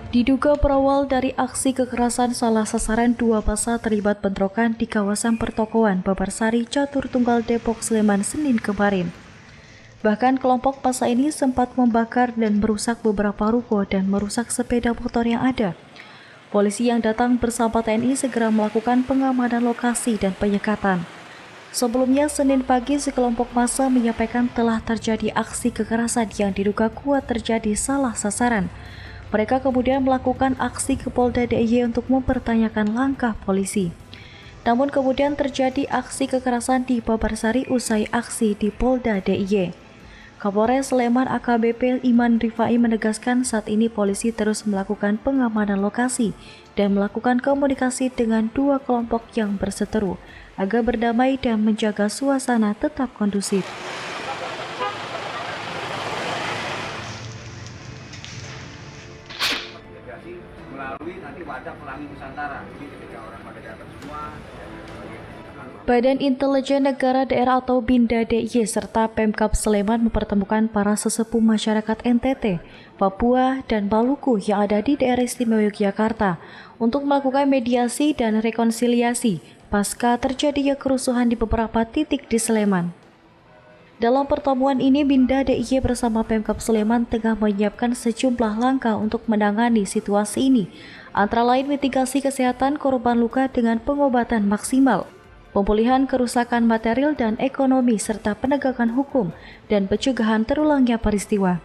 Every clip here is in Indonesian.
Diduga berawal dari aksi kekerasan salah sasaran dua massa terlibat bentrokan di kawasan pertokoan Babarsari Catur Tunggal Depok Sleman Senin kemarin. Bahkan kelompok massa ini sempat membakar dan merusak beberapa ruko dan merusak sepeda motor yang ada. Polisi yang datang bersama TNI segera melakukan pengamanan lokasi dan penyekatan. Sebelumnya Senin pagi sekelompok massa menyampaikan telah terjadi aksi kekerasan yang diduga kuat terjadi salah sasaran. Mereka kemudian melakukan aksi ke Polda DIY untuk mempertanyakan langkah polisi. Namun kemudian terjadi aksi kekerasan di Babarsari usai aksi di Polda DIY. Kapolres Sleman AKBP Iman Rifai menegaskan saat ini polisi terus melakukan pengamanan lokasi dan melakukan komunikasi dengan dua kelompok yang berseteru agar berdamai dan menjaga suasana tetap kondusif. Melalui nanti wadah Pelangi Nusantara. Jadi ketika orang pada datang semua, Badan Intelijen Negara Daerah atau BINDA DIY serta Pemkab Sleman mempertemukan para sesepuh masyarakat NTT, Papua, dan Maluku yang ada di daerah istimewa Yogyakarta untuk melakukan mediasi dan rekonsiliasi pasca terjadinya kerusuhan di beberapa titik di Sleman. Dalam pertemuan ini, BINDA DIY bersama Pemkab Sleman tengah menyiapkan sejumlah langkah untuk menangani situasi ini, antara lain mitigasi kesehatan korban luka dengan pengobatan maksimal, pemulihan kerusakan material dan ekonomi, serta penegakan hukum dan pencegahan terulangnya peristiwa.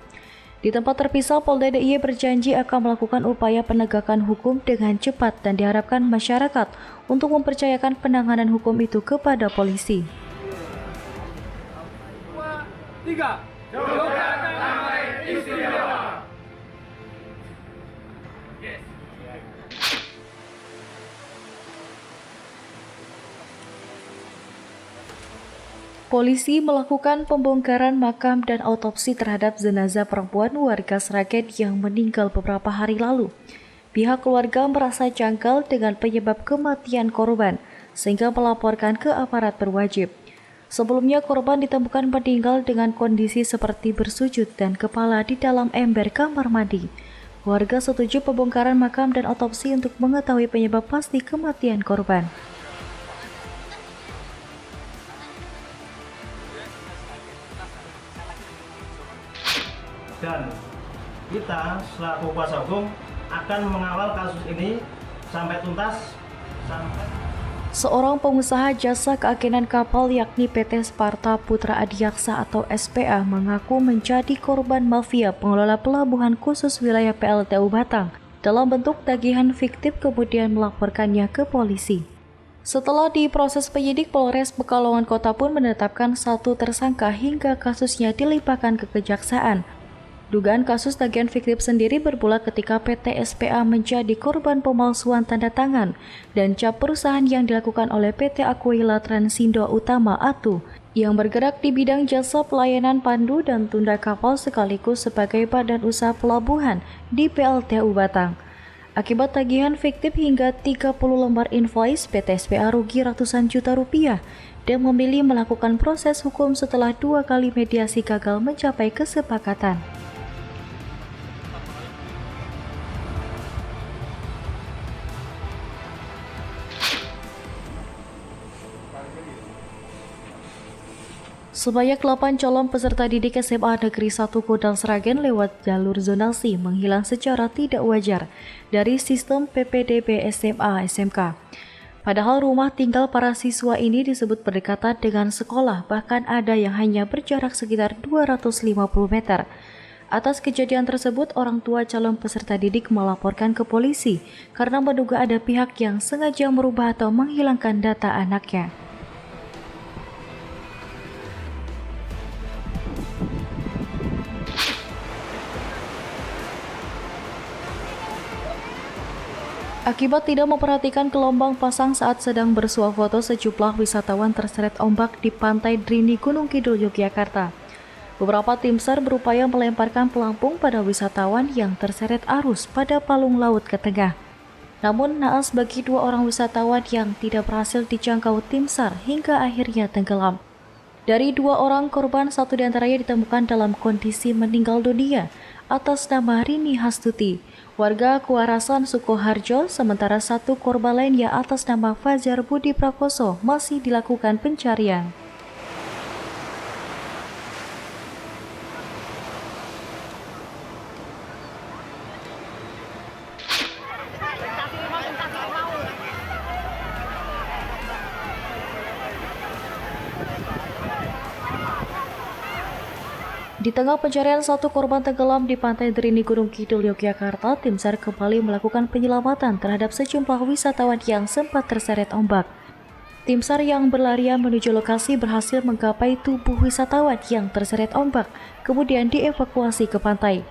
Di tempat terpisah, Polda DIY berjanji akan melakukan upaya penegakan hukum dengan cepat dan diharapkan masyarakat untuk mempercayakan penanganan hukum itu kepada polisi. 3, Yogyakarta Damai Istimewa. Polisi melakukan pembongkaran makam dan autopsi terhadap jenazah perempuan warga Sragen yang meninggal beberapa hari lalu. Pihak keluarga merasa janggal dengan penyebab kematian korban, sehingga melaporkan ke aparat berwajib. Sebelumnya korban ditemukan meninggal dengan kondisi seperti bersujud dan kepala di dalam ember kamar mandi. Warga setuju pembongkaran makam dan autopsi untuk mengetahui penyebab pasti kematian korban. Dan kita selaku kuasa hukum akan mengawal kasus ini sampai tuntas. Seorang pengusaha jasa keagenan kapal yakni PT Sparta Putra Adiaksa atau SPA mengaku menjadi korban mafia pengelola pelabuhan khusus wilayah PLTU Batang dalam bentuk tagihan fiktif kemudian melaporkannya ke polisi. Setelah diproses penyidik, Polres Pekalongan Kota pun menetapkan satu tersangka hingga kasusnya dilimpahkan ke Kejaksaan. Dugaan kasus tagihan fiktif sendiri bermula ketika PT SPA menjadi korban pemalsuan tanda tangan dan cap perusahaan yang dilakukan oleh PT Aquila Transindo Utama ATU yang bergerak di bidang jasa pelayanan pandu dan tunda kapal sekaligus sebagai badan usaha pelabuhan di PLTU Batang. Akibat tagihan fiktif hingga 30 lembar invoice, PT SPA rugi ratusan juta rupiah dan memilih melakukan proses hukum setelah 2 kali mediasi gagal mencapai kesepakatan. Sebanyak 8 calon peserta didik SMA Negeri 1 Kodal Sragen lewat jalur zonasi menghilang secara tidak wajar dari sistem PPDB SMA SMK. Padahal rumah tinggal para siswa ini disebut berdekatan dengan sekolah, bahkan ada yang hanya berjarak sekitar 250 meter. Atas kejadian tersebut, orang tua calon peserta didik melaporkan ke polisi karena menduga ada pihak yang sengaja merubah atau menghilangkan data anaknya. Akibat tidak memperhatikan gelombang pasang saat sedang bersuah foto, sejumlah wisatawan terseret ombak di pantai Drini Gunung Kidul, Yogyakarta. Beberapa tim SAR berupaya melemparkan pelampung pada wisatawan yang terseret arus pada palung laut ke tengah. Namun naas bagi 2 orang wisatawan yang tidak berhasil dijangkau tim SAR hingga akhirnya tenggelam. Dari 2 orang korban, 1 diantaranya ditemukan dalam kondisi meninggal dunia. atas nama Rini Hastuti, warga Kuarasan Sukoharjo, sementara satu korban lainnya atas nama Fajar Budi Prakoso masih dilakukan pencarian. Di tengah pencarian satu korban tenggelam di pantai Drini Gunung Kidul, Yogyakarta, tim SAR kembali melakukan penyelamatan terhadap sejumlah wisatawan yang sempat terseret ombak. Tim SAR yang berlarian menuju lokasi berhasil menggapai tubuh wisatawan yang terseret ombak, kemudian dievakuasi ke pantai.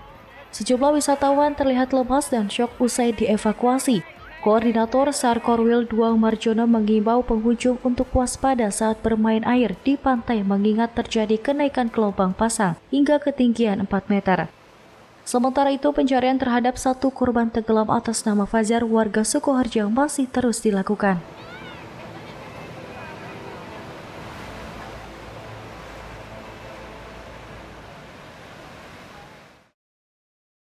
Sejumlah wisatawan terlihat lemas dan syok usai dievakuasi. Koordinator SAR Korwil 2 Marjono mengimbau pengunjung untuk waspada saat bermain air di pantai mengingat terjadi kenaikan gelombang pasang hingga ketinggian 4 meter. Sementara itu, pencarian terhadap satu korban tenggelam atas nama Fajar warga Sukoharjo masih terus dilakukan.